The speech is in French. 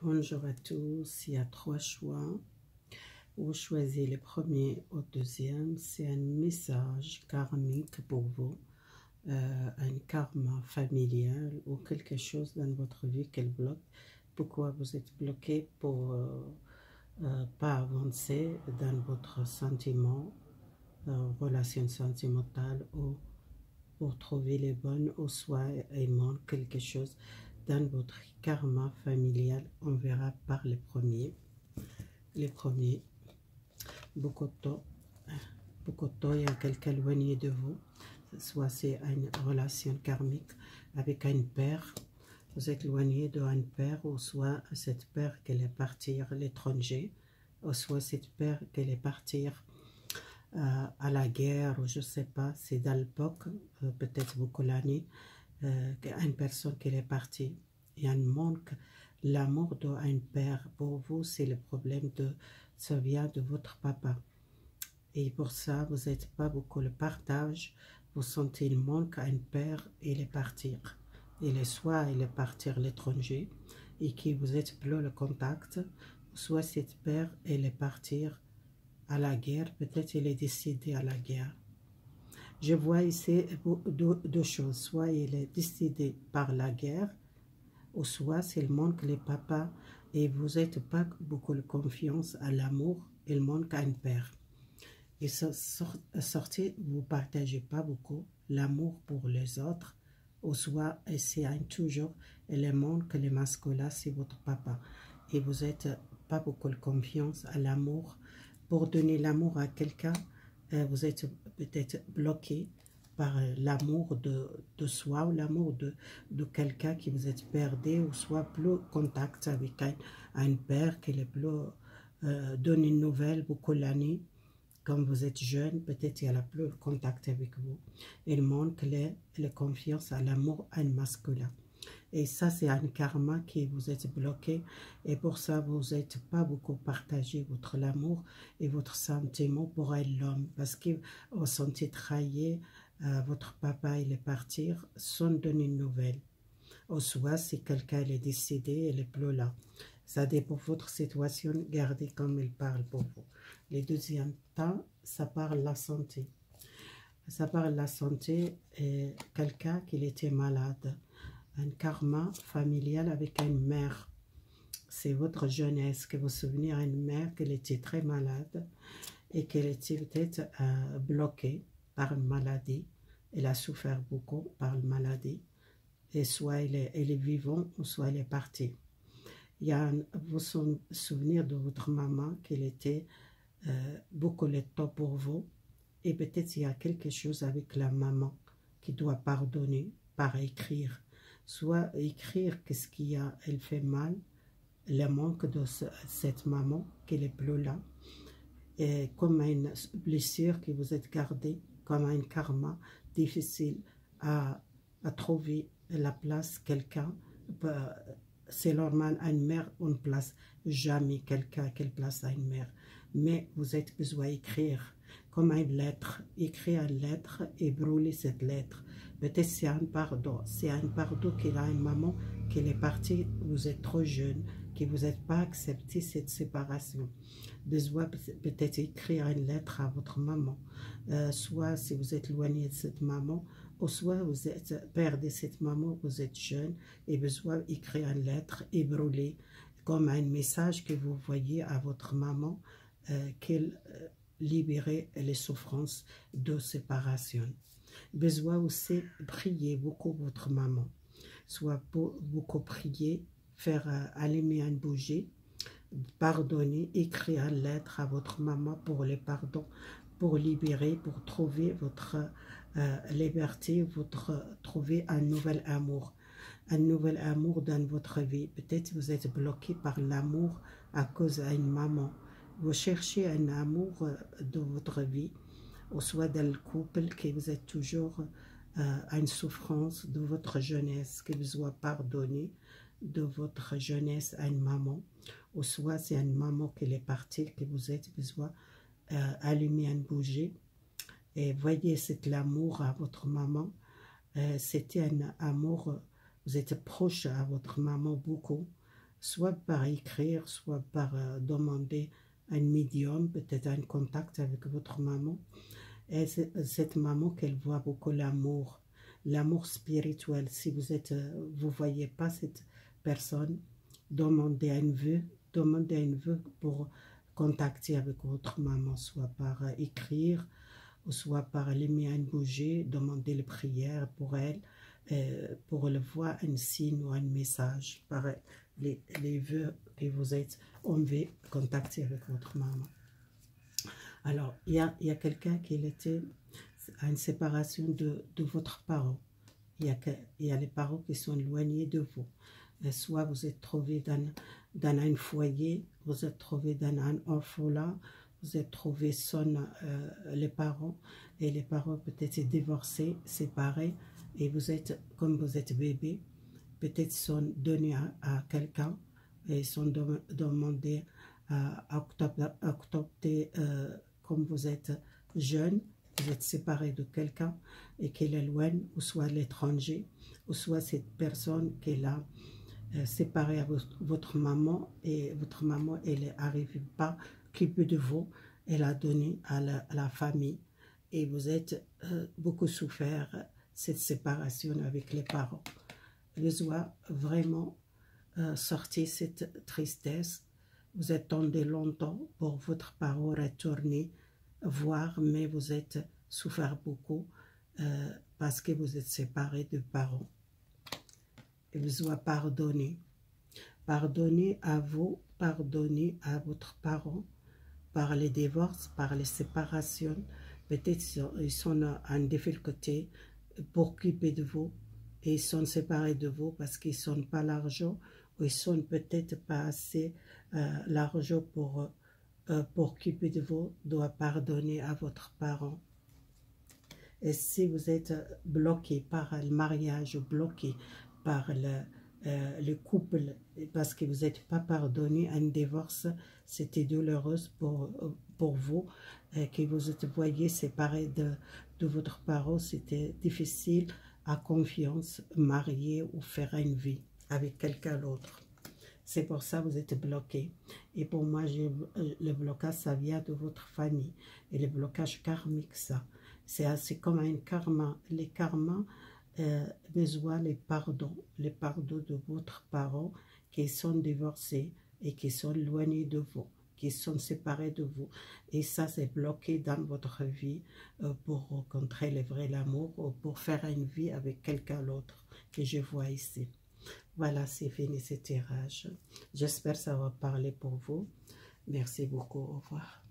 Bonjour à tous, il y a trois choix. Vous choisissez le premier ou le deuxième. C'est un message karmique pour vous, un karma familial ou quelque chose dans votre vie qu'elle bloque. Pourquoi vous êtes bloqué pour pas avancer dans votre sentiment, relation sentimentale ou pour trouver les bonnes ou soit il manque quelque chose dans votre karma familial. On verra par les premiers. Beaucoup de temps, il y a quelqu'un éloigné de vous, soit c'est une relation karmique avec un père, vous êtes éloigné d'un père, ou soit cette père qu'elle est partie à l'étranger, ou soit cette père qu'elle est partie à la guerre, ou je ne sais pas, c'est dans l'époque, peut-être beaucoup l'année, une personne qui est partie. Il y a un manque, l'amour d'un père. Pour vous, c'est le problème ça vient de votre papa. Et pour ça, vous n'êtes pas beaucoup le partage. Vous sentez le manque à un père, il est partir. Il est soit il est partir à l'étranger et que vous êtes plus le contact, soit cette père, elle est partir à la guerre. Peut-être il est décédé à la guerre. Je vois ici deux choses. Soit il est décédé par la guerre, ou soit c'est le manque les papas et vous n'êtes pas beaucoup de confiance à l'amour, il manque un père. Et sortez, vous ne partagez pas beaucoup l'amour pour les autres, ou soit c'est toujours le manque, les masculins, c'est votre papa. Et vous n'êtes pas beaucoup de confiance à l'amour. Pour donner l'amour à quelqu'un, vous êtes peut-être bloqué par l'amour de soi ou l'amour de quelqu'un qui vous êtes perdu, ou soit plus contact avec un père qui est plus donne une nouvelle beaucoup l'année. Quand vous êtes jeune, peut-être il n'y a plus de contact avec vous. Il manque la confiance à l'amour masculin. Et ça, c'est un karma qui vous êtes bloqué. Et pour ça, vous n'êtes pas beaucoup partagé votre amour et votre sentiment pour l'homme. Parce que vous sentez trahi, votre papa, il est parti sans donner une nouvelle. Ou soit, si quelqu'un est décédé, il n'est plus là. Ça dépend de votre situation, gardez comme il parle pour vous. Le deuxième temps, ça parle de la santé. Ça parle de la santé et quelqu'un qui était malade. Un karma familial avec une mère. C'est votre jeunesse que vous souvenez à une mère qui était très malade et qu'elle était peut-être bloquée par une maladie. Elle a souffert beaucoup par une maladie. Et soit elle est vivante, ou soit elle est partie. Il y a vous souvenir de votre maman qui était beaucoup de temps pour vous. Et peut-être il y a quelque chose avec la maman qui doit pardonner par écrire. Soit écrire qu'est-ce qu'il y a, elle fait mal, le manque de cette maman qui n'est plus là. Et comme une blessure que vous êtes gardée, comme un karma difficile à trouver la place quelqu'un. C'est normal, une mère, on ne place jamais quelqu'un à quelle place à une mère. Mais vous êtes besoin d'écrire comme une lettre, écrire une lettre et brûler cette lettre. Peut-être c'est un pardon qu'il a une maman qui est partie, vous êtes trop jeune, que vous n'êtes pas accepté cette séparation. Besoin peut-être écrire une lettre à votre maman, soit si vous êtes éloigné de cette maman, ou soit vous êtes perdu cette maman, vous êtes jeune et besoin d'écrire une lettre et brûler comme un message que vous voyez à votre maman, qu'elle libérer les souffrances de séparation. Besoin aussi prier beaucoup votre maman, soit beaucoup prier, faire allumer une bougie, pardonner, écrire une lettre à votre maman pour les pardons, pour libérer, pour trouver votre liberté, trouver un nouvel amour dans votre vie. Peut-être vous êtes bloqué par l'amour à cause d'une maman. Vous cherchez un amour de votre vie, ou soit dans le couple, que vous êtes toujours à une souffrance de votre jeunesse, que vous doit pardonner de votre jeunesse à une maman, ou soit c'est une maman qui est partie, que vous êtes besoin allumer une bougie et voyez cet amour à votre maman. C'était un amour, vous êtes proche à votre maman beaucoup, soit par écrire, soit par demander un médium, peut-être un contact avec votre maman. Et cette maman qu'elle voit beaucoup l'amour spirituel. Si vous voyez pas cette personne, demandez un vœu pour contacter avec votre maman, soit par écrire, ou soit par allumer une bougie, demander les prières pour elle, pour le voir un signe ou un message par les vœux que vous êtes envie contacter avec votre maman. Alors, il y a quelqu'un qui était à une séparation de votre parent. Il y a les parents qui sont éloignés de vous. Soit vous êtes trouvé dans un foyer, vous êtes trouvé dans un orphelinat, vous êtes trouvé sans les parents, et les parents peut-être divorcés, séparés, et vous êtes, comme vous êtes bébé, peut-être sont donnés à quelqu'un, et sont demandés à adopter, comme vous êtes jeune, vous êtes séparé de quelqu'un et qu'il éloigne, ou soit l'étranger, ou soit cette personne qui l'a séparée à votre maman, et votre maman, elle n'arrive pas à s'occuper de vous, elle a donné à la famille, et vous êtes beaucoup souffert cette séparation avec les parents. Je dois vraiment sortir cette tristesse. Vous attendez longtemps pour votre parent retourner voir, mais vous êtes souffert beaucoup parce que vous êtes séparés de parents. Et vous doit pardonner. Pardonnez à vous, pardonnez à votre parent par les divorces, par les séparations. Peut-être ils sont en difficulté pour s'occuper de vous et ils sont séparés de vous parce qu'ils ne sont pas l'argent, ou ils sont peut-être pas assez l'argent pour s'occuper de vous. Doit pardonner à votre parent. Et si vous êtes bloqué par le mariage, bloqué par le couple, parce que vous n'êtes pas pardonné, un divorce, c'était douloureux pour vous, que vous voyez séparé de votre parent, c'était difficile à confiance, marier ou faire une vie avec quelqu'un d'autre. C'est pour ça que vous êtes bloqué. Et pour moi, le blocage, ça vient de votre famille. Et le blocage karmique, ça, c'est comme un karma. Les karmas besoin les pardons de votre parent qui sont divorcés et qui sont éloignés de vous, qui sont séparés de vous. Et ça, c'est bloqué dans votre vie pour rencontrer le vrai amour ou pour faire une vie avec quelqu'un d'autre que je vois ici. Voilà, c'est fini ce tirage. J'espère que ça va parler pour vous. Merci beaucoup. Au revoir.